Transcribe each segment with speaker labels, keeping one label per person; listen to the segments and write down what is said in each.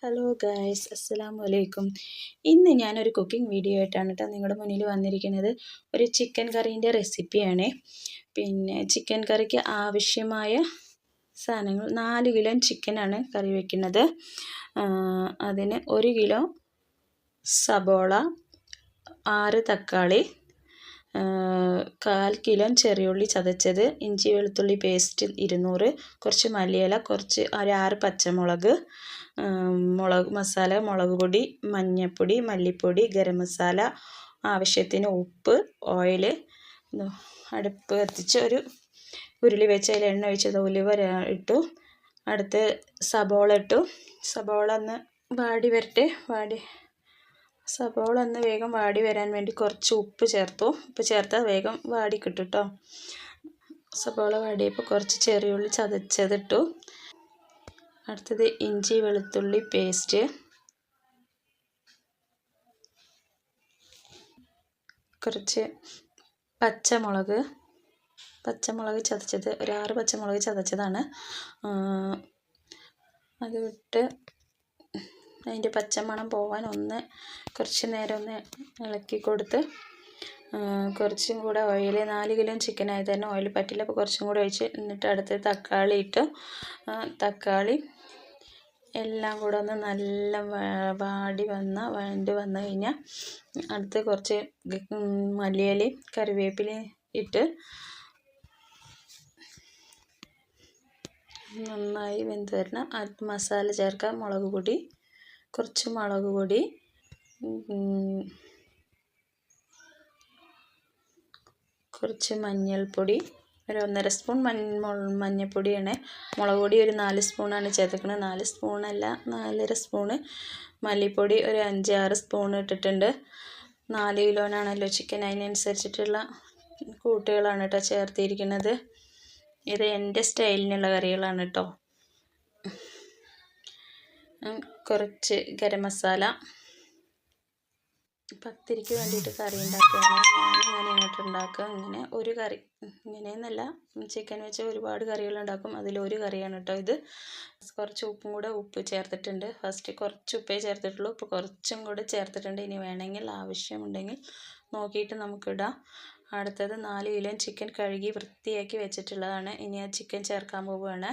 Speaker 1: Hello guys, അസ്സലാമു അലൈക്കും. ഇന്ന് ഞാനൊരു കുക്കിംഗ് വീഡിയോ ആയിട്ടാണ് കേട്ടോ നിങ്ങളുടെ മുന്നിൽ വന്നിരിക്കുന്നത്. ഒരു ചിക്കൻ കറീൻ്റെ റെസിപ്പിയാണ്. പിന്നെ ചിക്കൻ കറിക്ക് ആവശ്യമായ സാധനങ്ങൾ 4 കിലോ ചിക്കനാണ് കറി വയ്ക്കുന്നത്. അതിന് 1 കിലോ സബോള, 6 തക്കാളി, 1/4 കിലോ ചെറിയുള്ളി ചതച്ചത്, ഇഞ്ചി വെളുത്തുള്ളി പേസ്റ്റ് 200, കുറച്ച് മല്ലിയില, ഒരു 6 പച്ചമുളക്, മുളക് പൊടി, മഞ്ഞൾപ്പൊടി, മല്ലിപ്പൊടി, ഗരം മസാല, ആവശ്യത്തിന് ഉപ്പ്, ഓയിൽ. അടുപ്പ് കത്തിച്ച് ഒരു ഉരുളി വെച്ച് അതിൽ എണ്ണ ഒഴിച്ചത് ഉലുവ ഇട്ടു. അടുത്ത് സബോള ഇട്ടു. സബോള ഒന്ന് വാടി വരട്ടെ. സബോള ഒന്ന് വേഗം വാടി വരാൻ വേണ്ടി കുറച്ച് ഉപ്പ് ചേർത്തു. ഉപ്പ് ചേർത്താൽ വേഗം വാടി കിട്ടും കേട്ടോ. സബോള വാടിയപ്പോൾ കുറച്ച് ചെറിയുള്ളി ചതച്ചതിട്ടു. അടുത്തത് ഇഞ്ചി വെളുത്തുള്ളി പേസ്റ്റ്, കുറച്ച് പച്ചമുളക് ചതച്ചത്, ഒരു 6 പച്ചമുളക് ചതച്ചതാണ്. അത് വിട്ട് അതിൻ്റെ പച്ചമണം പോവാൻ കുറച്ച് നേരം ഒന്ന് ഇളക്കി കൊടുത്ത്, കുറച്ചും കൂടെ ഓയിൽ, 4 കിലോ ചിക്കൻ ആയത് തന്നെ ഓയിൽ പറ്റില്ല, അപ്പോൾ കുറച്ചും കൂടെ ഒഴിച്ച്, എന്നിട്ട് അടുത്ത് തക്കാളി ഇട്ടു. തക്കാളി എല്ലാം കൂടെ ഒന്ന് നല്ല വഴണ്ട് വന്നു കഴിഞ്ഞാൽ അടുത്ത് കുറച്ച് മല്ലിയിലയും കറിവേപ്പിലയും ഇട്ട് നന്നായി വെന്ത് വരണം. അടുത്ത് മസാല ചേർക്കാം. കുറച്ച് മുളക് പൊടി, കുറച്ച് മഞ്ഞൾപ്പൊടി, ഒരു 1.5 സ്പൂൺ മഞ്ഞൾപ്പൊടിയാണ്. മുളക് പൊടി ഒരു 4 സ്പൂണാണ് ചേർക്കുന്നത്. 4 സ്പൂണല്ല, 4.5 സ്പൂണ്. മല്ലിപ്പൊടി ഒരു 5-6 സ്പൂൺ ഇട്ടിട്ടുണ്ട്. 4 കിലോനാണല്ലോ ചിക്കൻ, അതിനനുസരിച്ചിട്ടുള്ള കൂട്ടുകളാണ് കേട്ടോ ചേർത്തിരിക്കുന്നത്. ഇത് എൻ്റെ സ്റ്റൈലിനുള്ള കറികളാണ് കേട്ടോ. കുറച്ച് ഗരം മസാല. പത്തിരിക്ക് വേണ്ടിയിട്ട് കറി ഉണ്ടാക്കുകയാണ്. ഞാൻ ഇങ്ങോട്ട് ഉണ്ടാക്കുക. ഇങ്ങനെ ഒരു കറി, ഇങ്ങനെയെന്നല്ല, ചിക്കൻ വെച്ച് ഒരുപാട് കറികൾ ഉണ്ടാക്കും. അതിലൊരു കറിയാണ് കേട്ടോ ഇത്. കുറച്ച് ഉപ്പ് ചേർത്തിട്ടുണ്ട്. ഫസ്റ്റ് കുറച്ച് ഉപ്പേ ചേർത്തിട്ടുള്ളൂ, ഇപ്പോൾ കുറച്ചും കൂടെ ചേർത്തിട്ടുണ്ട്. ഇനി വേണമെങ്കിൽ ആവശ്യമുണ്ടെങ്കിൽ നോക്കിയിട്ട് നമുക്കിടാം. അടുത്തത് 4 കിലോ ചിക്കൻ കഴുകി വൃത്തിയാക്കി വെച്ചിട്ടുള്ളതാണ്. ഇനി ആ ചിക്കൻ ചേർക്കാൻ പോവുകയാണ്.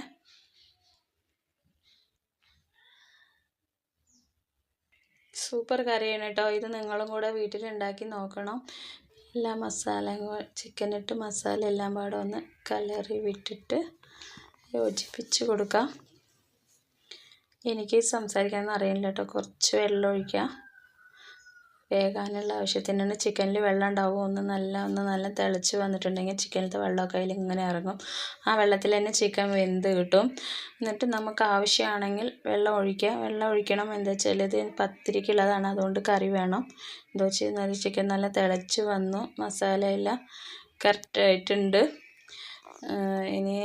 Speaker 1: സൂപ്പർ കറിയാണ് കേട്ടോ. ഇത് നിങ്ങളും കൂടെ വീട്ടിലുണ്ടാക്കി നോക്കണം. എല്ലാ ചിക്കനിട്ട് മസാല എല്ലാം പാടെ ഒന്ന് കലറി വിട്ടിട്ട് യോജിപ്പിച്ച് കൊടുക്കാം. എനിക്ക് സംസാരിക്കാനൊന്നും അറിയില്ല കേട്ടോ. കുറച്ച് വെള്ളം ഒഴിക്കാം. വേകാനുള്ള ആവശ്യത്തിനാണ്. ചിക്കനിൽ വെള്ളം ഉണ്ടാവും. ഒന്ന് നല്ല തിളച്ച് വന്നിട്ടുണ്ടെങ്കിൽ ചിക്കനിലത്തെ വെള്ളമൊക്കെ അതിൽ ഇങ്ങനെ ഇറങ്ങും. ആ വെള്ളത്തിൽ തന്നെ ചിക്കൻ വെന്ത് കിട്ടും. എന്നിട്ട് നമുക്ക് ആവശ്യമാണെങ്കിൽ വെള്ളം ഒഴിക്കണം. എന്താ വെച്ചാൽ ഇത് പത്തിരിക്കുള്ളതാണ്, അതുകൊണ്ട് കറി വേണം. എന്താ വെച്ചാൽ ചിക്കൻ നല്ല തിളച്ച് വന്നു, മസാലയെല്ലാം കറക്റ്റായിട്ടുണ്ട്. ഇനി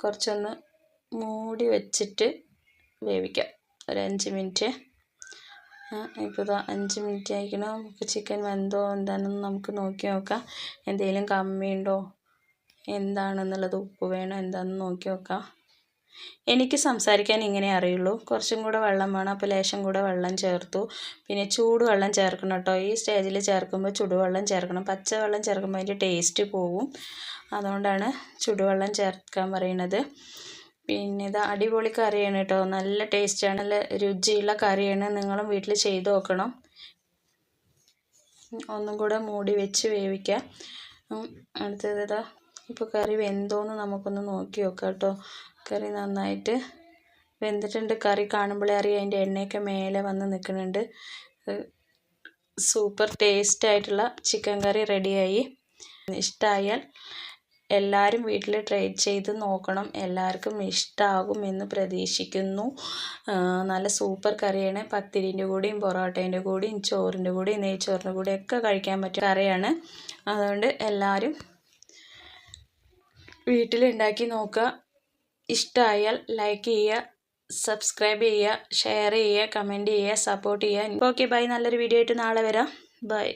Speaker 1: കുറച്ചൊന്ന് മൂടി വെച്ചിട്ട് വേവിക്കാം, ഒരു 5 മിനിറ്റ്. ഇപ്പോൾ 5 മിനിറ്റ് ആയിരിക്കണം. നമുക്ക് ചിക്കൻ വെന്തോ എന്താണെന്ന് നമുക്ക് നോക്കി നോക്കാം. എന്തെങ്കിലും കമ്മിയുണ്ടോ എന്താണെന്നുള്ളത്, ഉപ്പ് വേണോ എന്താണെന്ന് നോക്കി നോക്കാം. എനിക്ക് സംസാരിക്കാൻ ഇങ്ങനെ അറിയുള്ളൂ. കുറച്ചും കൂടെ വെള്ളം വേണം, അപ്പോൾ ലേശം കൂടെ വെള്ളം ചേർത്തു. പിന്നെ ചൂടുവെള്ളം ചേർക്കണം കേട്ടോ. ഈ സ്റ്റേജിൽ ചേർക്കുമ്പോൾ ചൂടുവെള്ളം ചേർക്കണം. പച്ചവെള്ളം ചേർക്കുമ്പോൾ അതിൻ്റെ ടേസ്റ്റ് പോവും. അതുകൊണ്ടാണ് ചൂടുവെള്ളം ചേർക്കാൻ പറയുന്നത്. പിന്നെ ഇത് അടിപൊളി കറിയാണ് കേട്ടോ. നല്ല ടേസ്റ്റാണ്, നല്ല രുചിയുള്ള കറിയാണ്. നിങ്ങളും വീട്ടിൽ ചെയ്ത് നോക്കണം. ഒന്നും കൂടെ മൂടി വെച്ച് വേവിക്കാം. അടുത്തത് ഇപ്പോൾ കറി വെന്തോന്ന് നമുക്കൊന്ന് നോക്കി നോക്കാം കേട്ടോ. കറി നന്നായിട്ട് വെന്തിട്ടുണ്ട്. കറി കാണുമ്പോഴേ അറിയാം, അതിൻ്റെ എണ്ണയൊക്കെ മേലെ വന്ന് നിൽക്കുന്നുണ്ട്. സൂപ്പർ ടേസ്റ്റായിട്ടുള്ള ചിക്കൻ കറി റെഡിയായി. ഇഷ്ടമായാൽ എല്ലാവരും വീട്ടിൽ ട്രൈ ചെയ്ത് നോക്കണം. എല്ലാവർക്കും ഇഷ്ടമാകുമെന്ന് പ്രതീക്ഷിക്കുന്നു. നല്ല സൂപ്പർ കറിയാണ്. പത്തിരിൻ്റെ കൂടെയും പൊറോട്ടേൻ്റെ കൂടെയും ചോറിൻ്റെ കൂടെയും നെയ്ച്ചോറിൻ്റെ കൂടെയും ഒക്കെ കഴിക്കാൻ പറ്റിയ കറിയാണ്. അതുകൊണ്ട് എല്ലാവരും വീട്ടിലുണ്ടാക്കി നോക്കുക. ഇഷ്ടമായാൽ ലൈക്ക് ചെയ്യുക, സബ്സ്ക്രൈബ് ചെയ്യുക, ഷെയർ ചെയ്യുക, കമൻറ്റ് ചെയ്യുക, സപ്പോർട്ട് ചെയ്യുക. Okay, by. നല്ലൊരു വീഡിയോ ആയിട്ട് നാളെ വരാം. ബൈ.